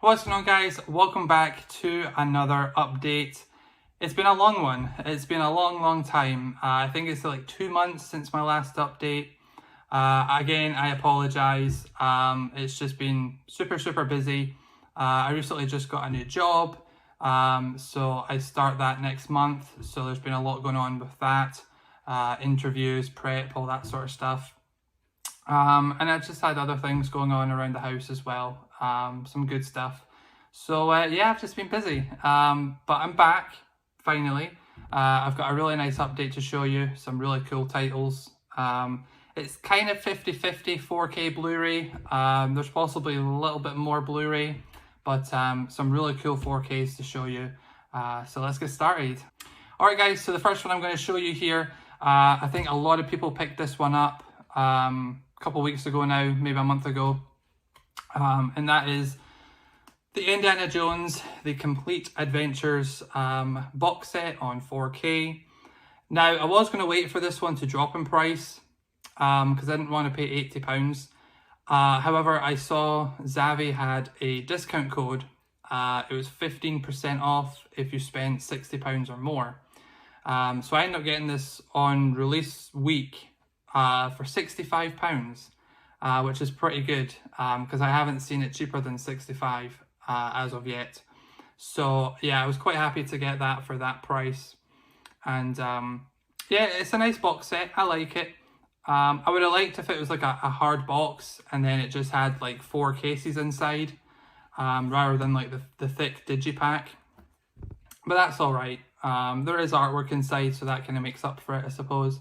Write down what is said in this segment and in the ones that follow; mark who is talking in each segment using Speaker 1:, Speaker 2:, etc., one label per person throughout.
Speaker 1: What's going on, guys? Welcome back to another update. It's been a long one. It's been a long time. I think it's like 2 months since my last update. Again, I apologize. It's just been super busy. I recently just got a new job, so I start that next month. So there's been a lot going on with that, interviews, prep, all that sort of stuff. And I've just had other things going on around the house as well, some good stuff. So yeah, I've just been busy, but I'm back finally. I've got a really nice update to show you, some really cool titles. It's kind of 50-50 4K Blu-ray. There's possibly a little bit more Blu-ray, but some really cool 4Ks to show you. So let's get started. All right, guys, so the first one I'm going to show you here, I think a lot of people picked this one up a couple weeks ago now, maybe a month ago, and that is the Indiana Jones, The Complete Adventures box set on 4K. Now, I was going to wait for this one to drop in price because I didn't want to pay £80. However, I saw Zavvi had a discount code. It was 15% off if you spent £60 or more. So I ended up getting this on release week for £65, which is pretty good because I haven't seen it cheaper than 65 as of yet. So yeah, I was quite happy to get that for that price. And yeah, it's a nice box set. I like it. I would have liked if it was like a hard box and then it just had like 4 cases inside, rather than like the thick digipack. But that's all right. There is artwork inside, so that kind of makes up for it, I suppose.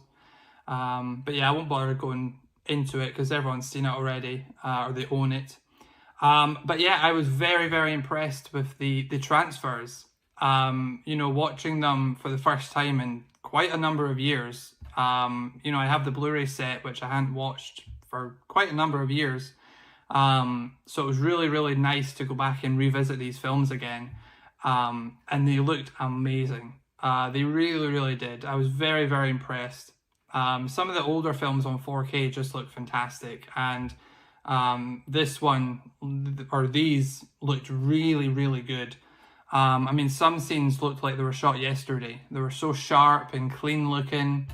Speaker 1: But yeah, I won't bother going into it because everyone's seen it already, or they own it. But yeah, I was very impressed with the transfers. You know, watching them for the first time in quite a number of years. You know, I have the Blu-ray set, which I hadn't watched for quite a number of years. So it was really nice to go back and revisit these films again. And they looked amazing. They really did. I was very impressed. Some of the older films on 4K just look fantastic, and this one, or these, looked really good. I mean, some scenes looked like they were shot yesterday. They were so sharp and clean looking,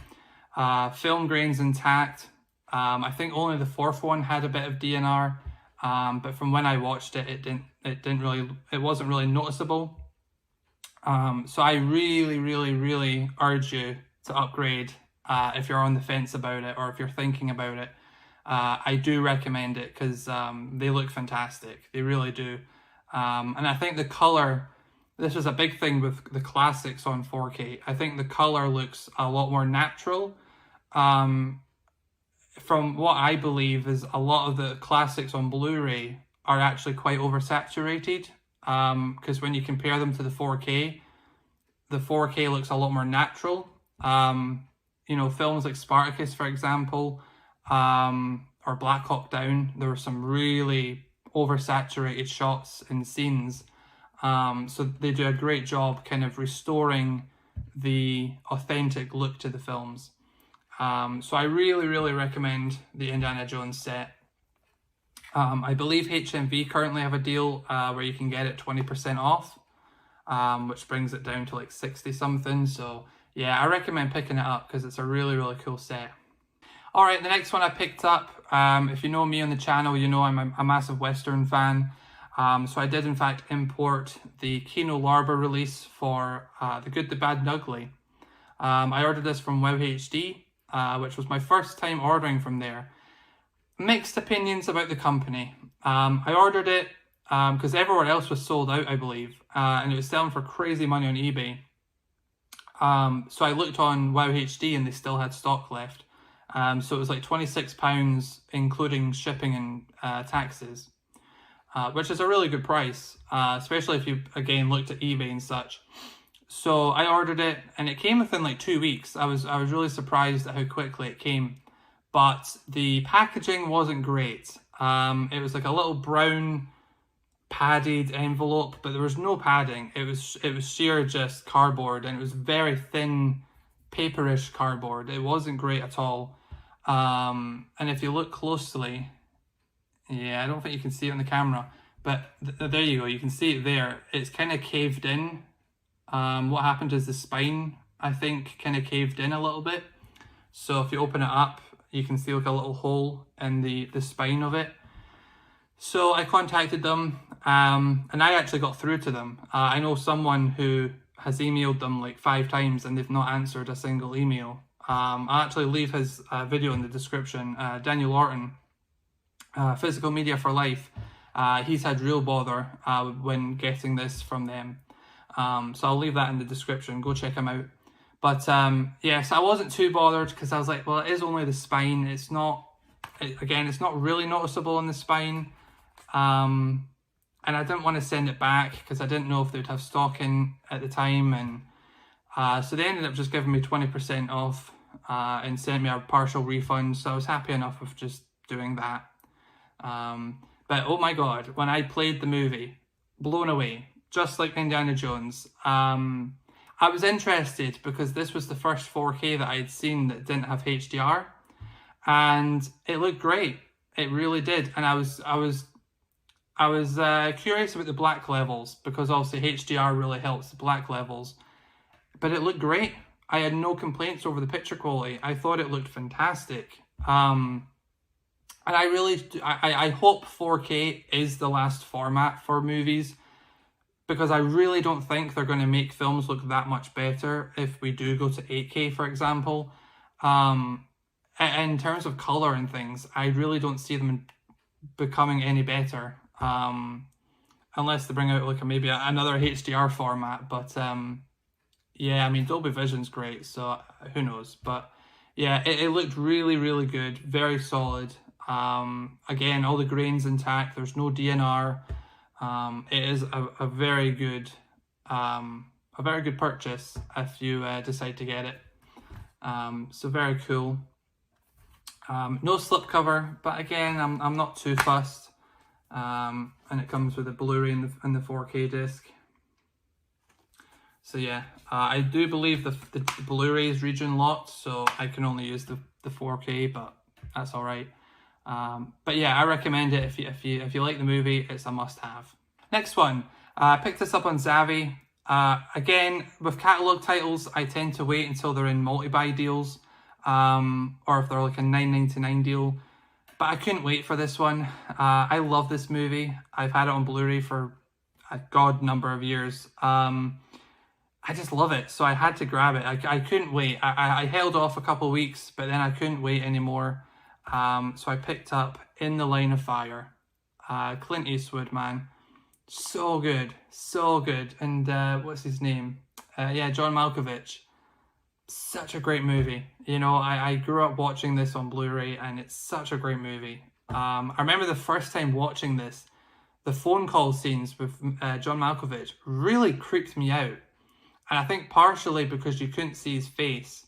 Speaker 1: film grains intact. I think only the fourth one had a bit of DNR, but from when I watched it, it wasn't really noticeable. So I really urge you to upgrade if you're on the fence about it, or if you're thinking about it. I do recommend it because they look fantastic. They really do. And I think the color, this was a big thing with the classics on 4K. I think the color looks a lot more natural. From what I believe is a lot of the classics on Blu-ray are actually quite oversaturated. Because when you compare them to the 4K looks a lot more natural. You know, films like Spartacus, for example, or Black Hawk Down, there were some really oversaturated shots and scenes. So they do a great job kind of restoring the authentic look to the films. So I really recommend the Indiana Jones set. I believe HMV currently have a deal where you can get it 20% off, which brings it down to like 60 something. So yeah, I recommend picking it up because it's a really cool set. All right, the next one I picked up, if you know me on the channel, you know I'm a massive Western fan. So I did in fact import the Kino Lorber release for The Good, the Bad and Ugly. I ordered this from Wow HD, which was my first time ordering from there. Mixed opinions about the company. I ordered it because everywhere else was sold out, I believe, and it was selling for crazy money on eBay. So I looked on Wow HD and they still had stock left. So it was like £26, including shipping and taxes, which is a really good price, especially if you, again, looked at eBay and such. So I ordered it and it came within like 2 weeks. I was really surprised at how quickly it came, but the packaging wasn't great. It was like a little brown padded envelope, but there was no padding. It was sheer just cardboard, and it was very thin, paperish cardboard. It wasn't great at all. And if you look closely, yeah, I don't think you can see it on the camera, But there you go, you can see it there. It's kind of caved in. What happened is the spine, I think, kind of caved in a little bit. So if you open it up, you can see like a little hole in the spine of it. So I contacted them, and I actually got through to them. I know someone who has emailed them like 5 times and they've not answered a single email. I'll actually leave his video in the description. Daniel Orton, Physical Media for Life. He's had real bother when getting this from them. So I'll leave that in the description. Go check him out. But yes, I wasn't too bothered because I was like, well, it is only the spine. It's not, again, it's not really noticeable in the spine. And I didn't want to send it back because I didn't know if they'd have stock in at the time. And so they ended up just giving me 20% off and sent me a partial refund. So I was happy enough with just doing that. But oh my God, when I played the movie, blown away, just like Indiana Jones. I was interested because this was the first 4K that I'd seen that didn't have HDR, and it looked great. It really did. And I was curious about the black levels because obviously HDR really helps the black levels, but it looked great. I had no complaints over the picture quality. I thought it looked fantastic. And I hope 4K is the last format for movies, because I really don't think they're going to make films look that much better if we do go to 8K, for example. In terms of color and things, I really don't see them becoming any better, unless they bring out like maybe another HDR format. But yeah, I mean, Dolby Vision's great, so who knows. But yeah, it looked really, really good, very solid. Again, all the grain's intact. There's no DNR. It is a very good purchase if you decide to get it. So very cool. No slipcover, but again, I'm not too fussed. And it comes with a Blu-ray and the 4K disc. So yeah, I do believe the Blu-ray is region locked, so I can only use the 4K, but that's all right. But yeah, I recommend it if you like the movie. It's a must-have. Next one, I picked this up on Zavvi. Again, with catalog titles, I tend to wait until they're in multi-buy deals, or if they're like a $9.99 deal. But I couldn't wait for this one. I love this movie. I've had it on Blu-ray for a god number of years. I just love it, so I had to grab it. I couldn't wait. I held off a couple of weeks, but then I couldn't wait anymore. So I picked up In the Line of Fire. Clint Eastwood, man. So good. So good. And what's his name? Yeah, John Malkovich. Such a great movie. You know, I grew up watching this on Blu-ray, and it's such a great movie. I remember the first time watching this, the phone call scenes with John Malkovich really creeped me out. And I think partially because you couldn't see his face.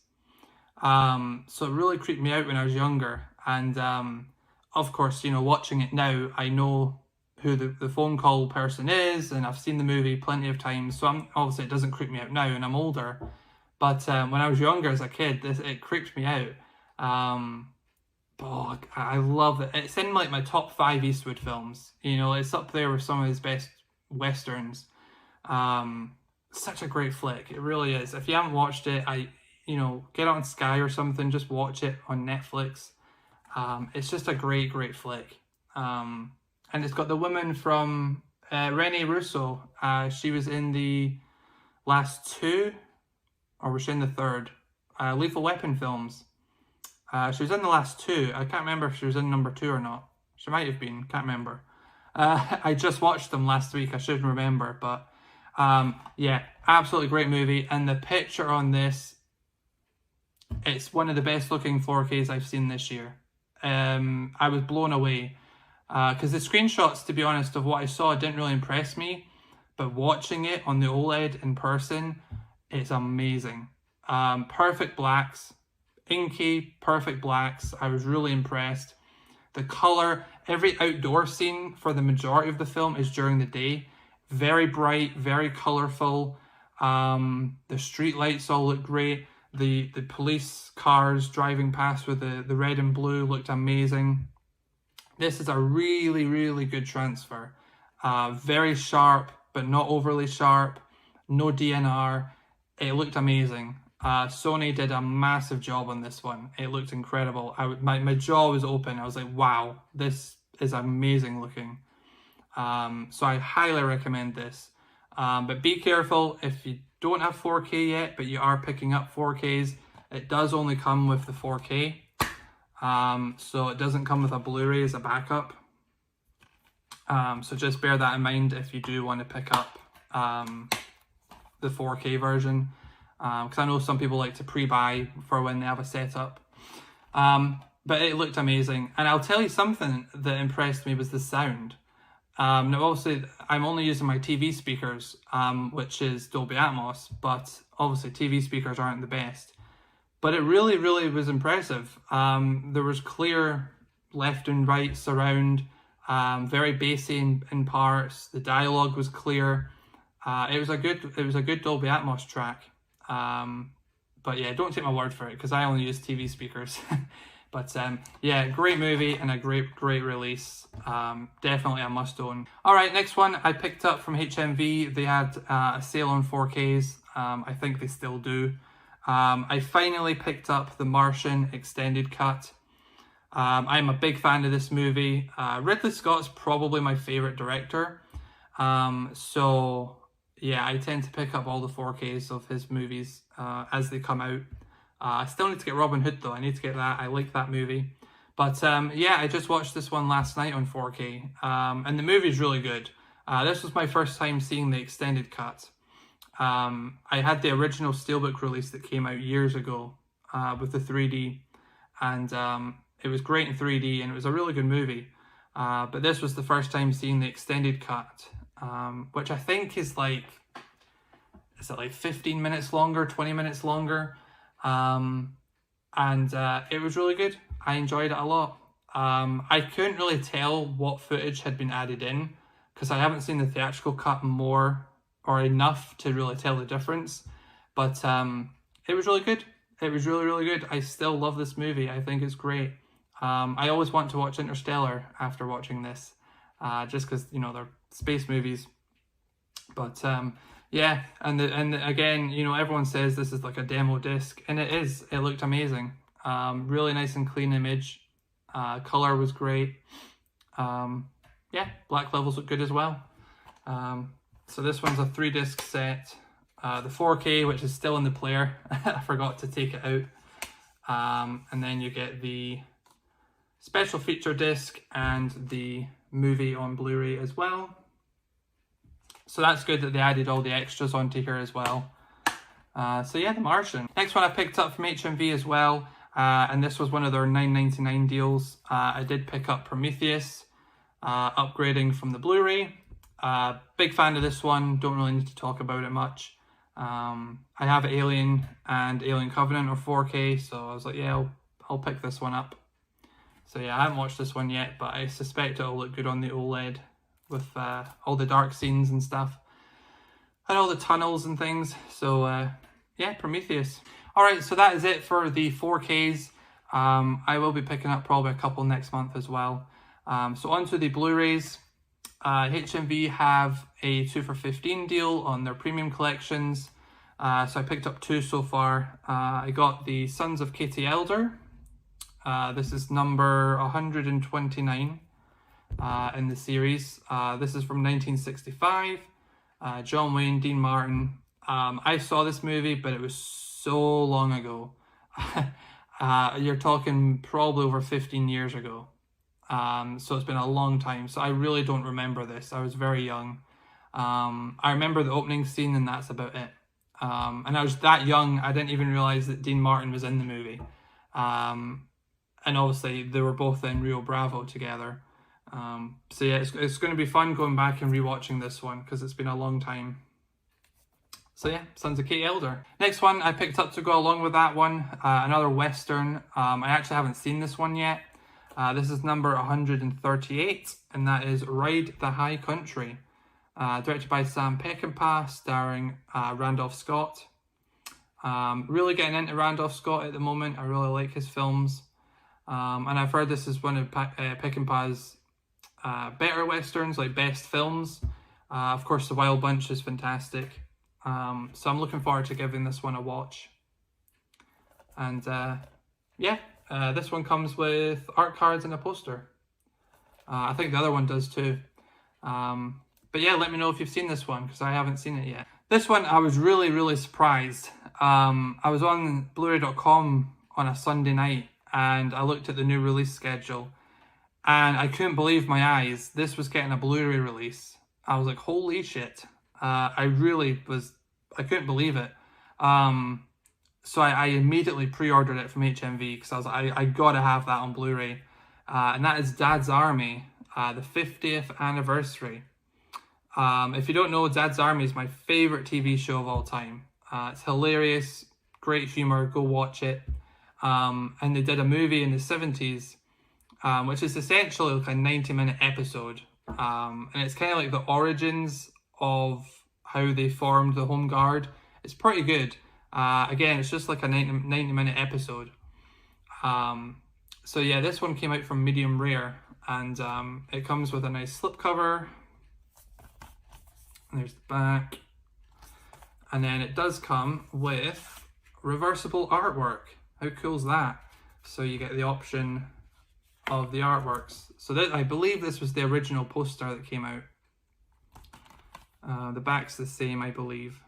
Speaker 1: So it really creeped me out when I was younger. And of course, you know, watching it now, I know who the phone call person is, and I've seen the movie plenty of times. So obviously it doesn't creep me out now, and I'm older. But when I was younger as a kid, it creeped me out. Oh, I love it. It's in like my top 5 Eastwood films. You know, it's up there with some of his best westerns. Such a great flick. It really is. If you haven't watched it, get it on Sky or something. Just watch it on Netflix. It's just a great, great flick. And it's got the woman from Renee Russo. She was in the last 2, or was she in the 3rd? Lethal Weapon films. She was in the last 2. I can't remember if she was in number 2 or not. She might have been. Can't remember. I just watched them last week. I should remember. But yeah, absolutely great movie. And the picture on this, it's one of the best looking 4Ks I've seen this year. I was blown away. Because the screenshots, to be honest, of what I saw didn't really impress me. But watching it on the OLED in person, it's amazing. Perfect blacks. Inky, perfect blacks. I was really impressed. The color, every outdoor scene for the majority of the film is during the day. Very bright, very colorful. The street lights all look great. The police cars driving past with the red and blue looked amazing. This is a really, really good transfer. Very sharp, but not overly sharp. No DNR. It looked amazing. Sony did a massive job on this one. It looked incredible. My jaw was open. I was like, wow, this is amazing looking. So I highly recommend this. But be careful if you don't have 4K yet, but you are picking up 4Ks. It does only come with the 4K. So it doesn't come with a Blu-ray as a backup. So just bear that in mind if you do want to pick up the 4K version. Because I know some people like to pre-buy for when they have a setup. But it looked amazing. And I'll tell you something that impressed me was the sound. Now obviously I'm only using my TV speakers, which is Dolby Atmos, but obviously TV speakers aren't the best. But it really, really was impressive. There was clear left and right surround, very bassy in parts. The dialogue was clear. It was a good Dolby Atmos track. But yeah, don't take my word for it because I only use TV speakers. But yeah, great movie and a great release. Definitely a must own. All right, next one I picked up from HMV. They had a sale on 4Ks. I think they still do. I finally picked up The Martian extended cut. I'm a big fan of this movie. Ridley Scott's probably my favorite director. So yeah, I tend to pick up all the 4Ks of his movies as they come out. I still need to get Robin Hood though. I need to get that. I like that movie. But yeah, I just watched this one last night on 4K. And the movie's really good. This was my first time seeing the extended cut. I had the original steelbook release that came out years ago with the 3D. And it was great in 3D and it was a really good movie. But this was the first time seeing the extended cut, which I think is like 15 minutes longer, 20 minutes longer. And it was really good. I enjoyed it a lot. I couldn't really tell what footage had been added in because I haven't seen the theatrical cut more or enough to really tell the difference. But it was really good. It was really, really good. I still love this movie. I think it's great. I always want to watch Interstellar after watching this, just because, you know, they're space movies. But yeah, and again, you know, everyone says this is like a demo disc, and it is. It looked amazing. Really nice and clean image. Color was great. Yeah, black levels look good as well. So this one's a 3-disc set. The 4K, which is still in the player. I forgot to take it out. And then you get the special feature disc and the movie on Blu-ray as well. So that's good that they added all the extras onto here as well. So yeah, The Martian. Next one I picked up from HMV as well. And this was one of their $9.99 deals. I did pick up Prometheus, upgrading from the Blu-ray. Big fan of this one. Don't really need to talk about it much. I have Alien and Alien Covenant or 4K, so I was like, yeah, I'll pick this one up. So yeah, I haven't watched this one yet, but I suspect it'll look good on the OLED with all the dark scenes and stuff and all the tunnels and things. So yeah, Prometheus. All right, so that is it for the 4Ks. I will be picking up probably a couple next month as well. So onto the Blu-rays. HMV have a 2 for $15 deal on their premium collections. So I picked up 2 so far. I got the Sons of Katie Elder. This is number 129 in the series. This is from 1965. John Wayne, Dean Martin. I saw this movie, but it was so long ago. You're talking probably over 15 years ago. So it's been a long time. So I really don't remember this. I was very young. I remember the opening scene and that's about it. And I was that young, I didn't even realize that Dean Martin was in the movie. And obviously they were both in Rio Bravo together. So yeah, it's going to be fun going back and rewatching this one because it's been a long time. So yeah, Sons of Katie Elder. Next one I picked up to go along with that one, another Western. I actually haven't seen this one yet. This is number 138, and that is Ride the High Country. Directed by Sam Peckinpah, starring Randolph Scott. Really getting into Randolph Scott at the moment. I really like his films. And I've heard this is one of Peckinpah's better westerns, like best films. Of course, The Wild Bunch is fantastic. So I'm looking forward to giving this one a watch. And yeah, this one comes with art cards and a poster. I think the other one does too. But yeah, let me know if you've seen this one, because I haven't seen it yet. This one, I was really surprised. I was on Blu-Ray.com on a Sunday night, and I looked at the new release schedule, and I couldn't believe my eyes. This was getting a Blu-ray release. I was like, holy shit. I couldn't believe it. So I immediately pre-ordered it from HMV, because I was like, I gotta have that on Blu-ray. And that is Dad's Army, the 50th anniversary. If you don't know, Dad's Army is my favourite TV show of all time. It's hilarious, great humour, go watch it. And they did a movie in the 70s, which is essentially like a 90-minute episode. And it's kind of like the origins of how they formed the Home Guard. It's pretty good. Again, it's just like a 90-minute episode. So yeah, this one came out from Medium Rare, and it comes with a nice slipcover. There's the back. And then it does come with reversible artwork. How cool is that? So you get the option of the artworks. So I believe this was the original poster that came out. The back's the same, I believe.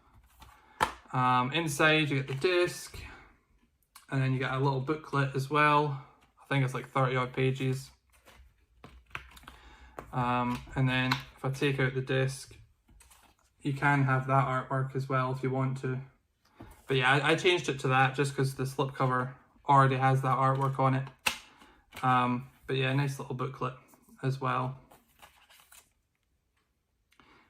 Speaker 1: Inside you get the disc, and then you get a little booklet as well. I think it's like 30 odd pages. And then if I take out the disc, you can have that artwork as well if you want to. But yeah, I changed it to that just because the slipcover already has that artwork on it. But yeah, nice little booklet as well.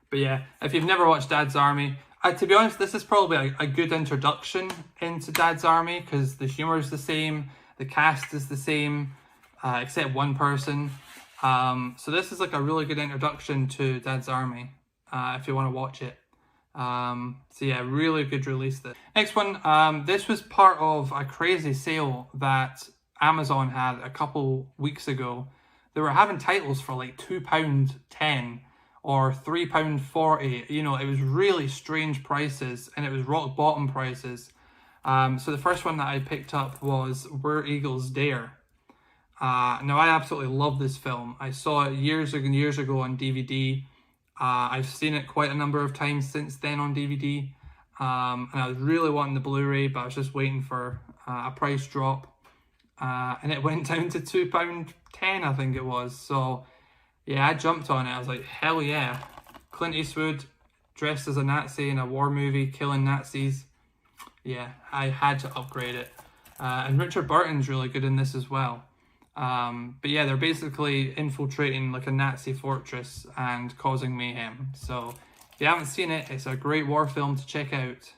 Speaker 1: But yeah, if you've never watched Dad's Army, to be honest, this is probably a good introduction into Dad's Army, because the humour is the same, the cast is the same, except one person. So this is like a really good introduction to Dad's Army, if you want to watch it. So yeah, really good release this. Next one, this was part of a crazy sale that Amazon had a couple weeks ago. They were having titles for like £2.10 or £3.40. You know, it was really strange prices, and it was rock bottom prices. So the first one that I picked up was Where Eagles Dare. Now I absolutely love this film. I saw it years and years ago on DVD. I've seen it quite a number of times since then on DVD. And I was really wanting the Blu-ray, but I was just waiting for a price drop. And it went down to £2.10, I think it was. So yeah, I jumped on it. I was like, hell yeah. Clint Eastwood dressed as a Nazi in a war movie, killing Nazis. Yeah, I had to upgrade it. And Richard Burton's really good in this as well. But yeah, they're basically infiltrating like a Nazi fortress and causing mayhem. So if you haven't seen it, it's a great war film to check out.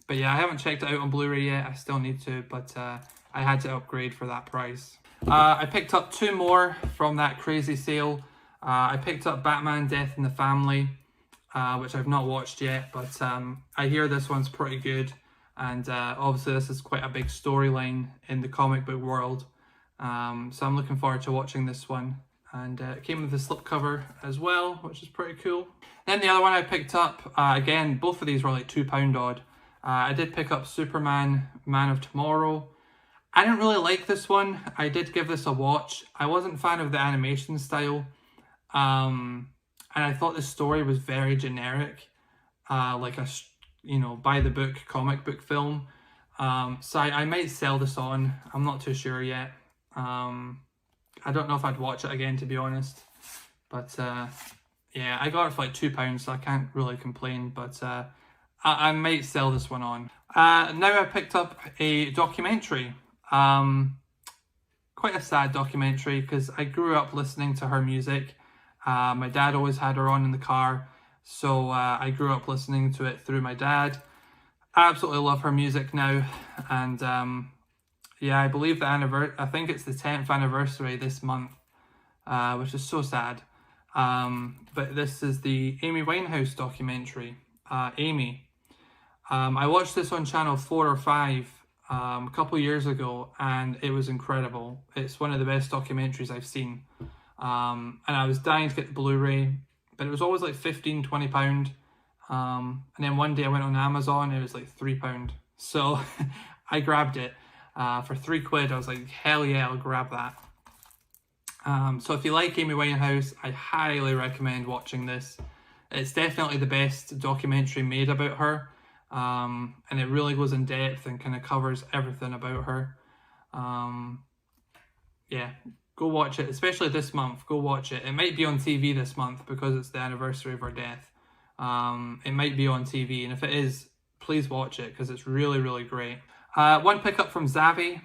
Speaker 1: But yeah, I haven't checked it out on Blu-ray yet. I still need to, but I had to upgrade for that price. I picked up two more from that crazy sale. I picked up Batman Death in the Family, which I've not watched yet, but I hear this one's pretty good. And obviously this is quite a big storyline in the comic book world. So I'm looking forward to watching this one. And it came with the slipcover as well, which is pretty cool. Then the other one I picked up, again, both of these were like £2 odd. I did pick up Superman, Man of Tomorrow. I didn't really like this one. I did give this a watch. I wasn't a fan of the animation style. And I thought the story was very generic. Like a, you know, by the book comic book film. So I might sell this on. I'm not too sure yet. I don't know if I'd watch it again, to be honest. But yeah, I got it for like £2, so I can't really complain. But I might sell this one on. Now I picked up a documentary. Quite a sad documentary, because I grew up listening to her music. My dad always had her on in the car, so I grew up listening to it through my dad. I absolutely love her music now, and yeah, I believe I think it's the 10th anniversary this month, which is so sad. But this is the Amy Winehouse documentary, Amy. I watched this on channel 4 or 5 a couple years ago, and it was incredible. It's one of the best documentaries I've seen. And I was dying to get the Blu-ray, but it was always like £15–20. And then one day I went on Amazon, it was like £3. So I grabbed it for £3. I was like, hell yeah, I'll grab that. So if you like Amy Winehouse, I highly recommend watching this. It's definitely the best documentary made about her. And it really goes in depth and kind of covers everything about her. Yeah, go watch it, especially this month. Go watch it. It might be on TV this month because it's the anniversary of her death. It might be on TV, and if it is, please watch it because it's really, really great. One pickup from Zavvi.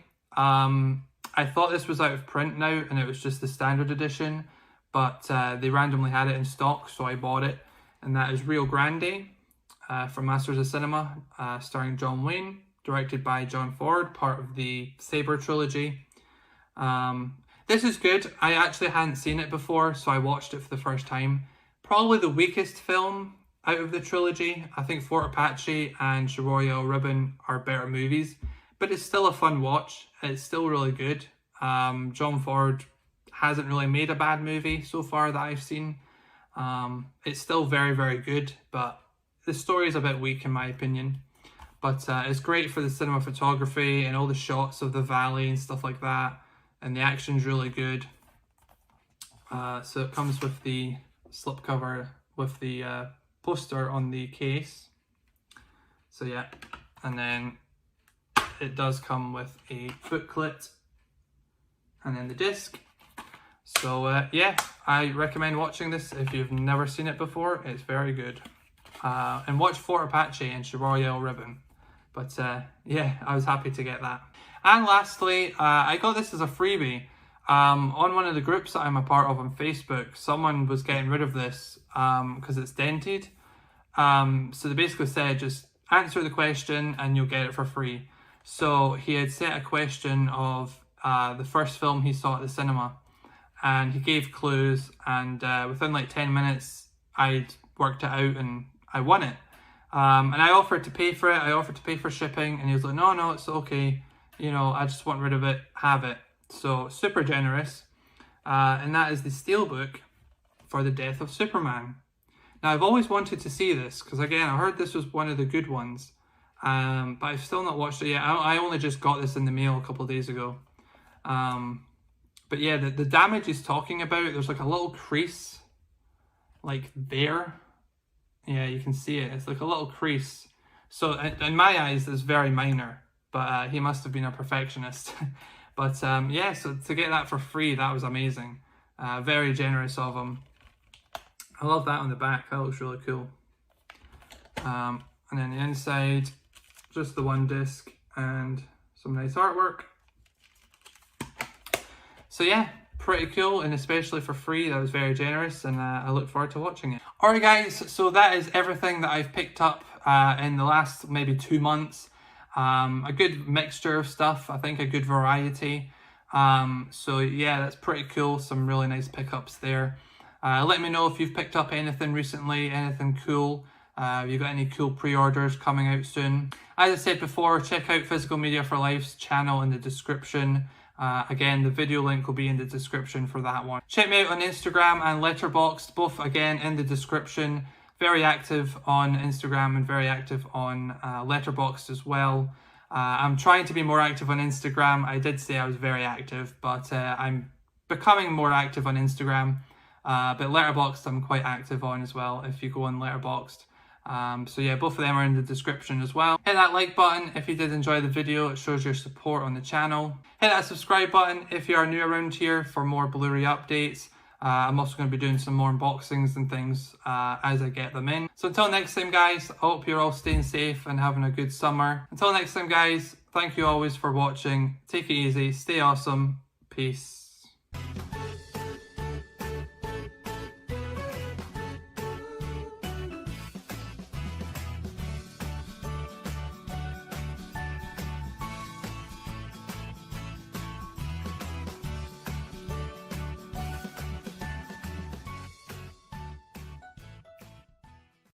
Speaker 1: I thought this was out of print now, and it was just the standard edition, but they randomly had it in stock, so I bought it. And that is Rio Grande from Masters of Cinema, starring John Wayne, directed by John Ford, part of the Saber trilogy. This is good. I actually hadn't seen it before, so I watched it for the first time. Probably the weakest film out of the trilogy. I think Fort Apache and Royal Ribbon are better movies, but it's still a fun watch. It's still really good. John Ford hasn't really made a bad movie so far that I've seen. It's still very, very good, but the story is a bit weak in my opinion. But it's great for the cinematography and all the shots of the valley and stuff like that. And the action's really good. So it comes with the slipcover with the poster on the case. So yeah, and then it does come with a booklet and then the disc. So yeah, I recommend watching this if you've never seen it before. It's very good. And watch Fort Apache and Royal Ribbon. But yeah, I was happy to get that. And lastly, I got this as a freebie. On one of the groups that I'm a part of on Facebook, someone was getting rid of this because it's dented. So they basically said, just answer the question and you'll get it for free. So he had set a question of the first film he saw at the cinema. And he gave clues, and within like 10 minutes, I'd worked it out and I won it. And I offered to pay for it. I offered to pay for shipping, and he was like, no, it's okay. You know, I just want rid of it, have it. So super generous. And that is the steelbook for The Death of Superman. Now, I've always wanted to see this because, again, I heard this was one of the good ones. But I've still not watched it yet. I only just got this in the mail a couple of days ago. But yeah, the damage he's talking about, there's like a little crease, like there. Yeah, you can see it. It's like a little crease. So in my eyes, it's very minor. But he must have been a perfectionist. But yeah, so to get that for free, that was amazing. Very generous of him. I love that on the back. That looks really cool. And then the inside, just the one disc and some nice artwork. So yeah, pretty cool, and especially for free, that was very generous, and I look forward to watching it. Alright guys, so that is everything that I've picked up in the last maybe 2 months. A good mixture of stuff, I think a good variety. So yeah, that's pretty cool, some really nice pickups there. Let me know if you've picked up anything recently, anything cool. Have you got any cool pre-orders coming out soon? As I said before, check out Physical Media for Life's channel in the description. Again, the video link will be in the description for that one. Check me out on Instagram and Letterboxd, both again in the description. Very active on Instagram and very active on Letterboxd as well. I'm trying to be more active on Instagram. I did say I was very active, but I'm becoming more active on Instagram. But Letterboxd I'm quite active on as well if you go on Letterboxd. So yeah, both of them are in the description as well. Hit that like button if you did enjoy the video. It shows your support on the channel. Hit that subscribe button if you are new around here for more Blu-ray updates. I'm also going to be doing some more unboxings and things as I get them in. So until next time guys, I hope you're all staying safe and having a good summer. Until next time guys, thank you always for watching. Take it easy, stay awesome, peace.